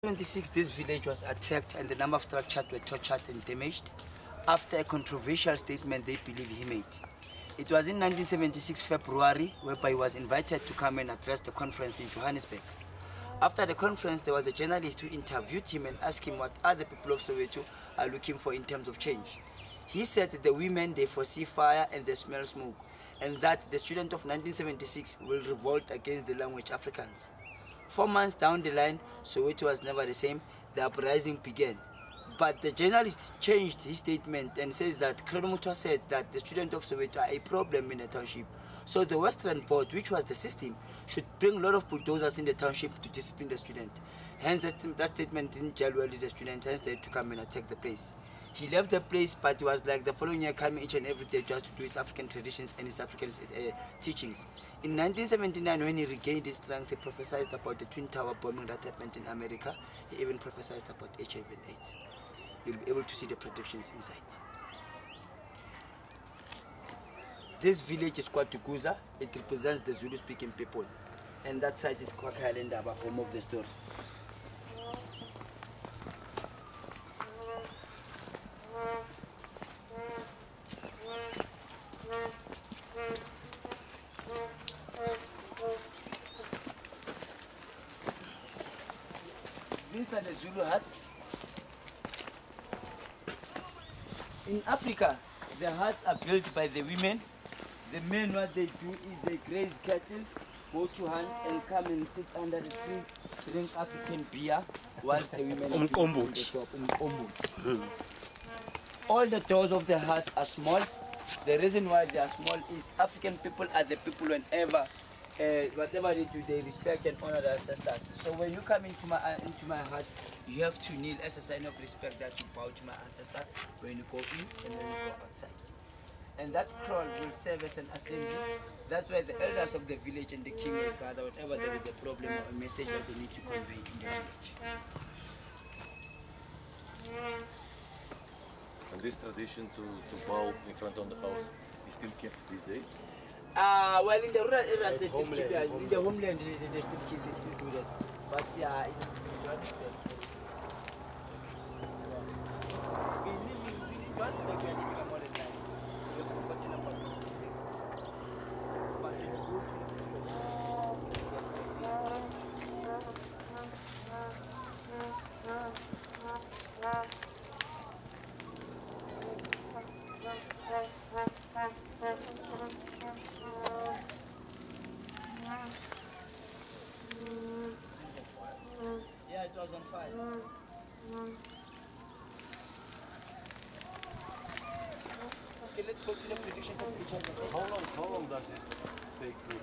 1926, this village was attacked and the number of structures were tortured and damaged after a controversial statement they believe he made. It was in 1976 February whereby he was invited to come and address the conference in Johannesburg. After the conference, there was a journalist who interviewed him and asked him what other people of Soweto are looking for in terms of change. He said that the women, they foresee fire and they smell smoke, and that the student of 1976 will revolt against the language Afrikaans. 4 months down the line, Soweto was never the same. The uprising began. But the journalist changed his statement and says that Credo Mutwa said that the students of Soweto are a problem in the township. So the Western Board, which was the system, should bring a lot of bulldozers in the township to discipline the student. Hence, that statement didn't gel well with the student, hence they had to come and attack the place. He left the place, but it was like the following year coming each and every day just to do his African traditions and his African teachings. In 1979, when he regained his strength, he prophesied about the Twin Tower bombing that happened in America. He even prophesied about HIV and AIDS. You'll be able to see the predictions inside. This village is called Tukuza. It represents the Zulu-speaking people. And that side is KwaKha Ndaba, home of the story. These are the Zulu huts. In Africa, the huts are built by the women. The men, what they do is they graze cattle, go to hunt and come and sit under the trees, drink African beer, whilst the women are on the top. All the doors of the hut are small. The reason why they are small is African people are the people whenever whatever they do, they respect and honor their ancestors. So when you come into my hut, you have to kneel as a sign of respect that you bow to my ancestors when you go in and when you go outside. And that kraal will serve as an assembly. That's where the elders of the village and the king will gather whenever there is a problem or a message that they need to convey in the village. And this tradition to bow in front of the house is still kept these days? Well, in the rural areas they still keep it. In the homeland they still do that. But yeah, in Johannesburg, we Johannesburg, we are living a modern life. We have forgotten about those things. But when you go yeah, it was on fire. Okay, let's go to the predictions of each other. How long does it take to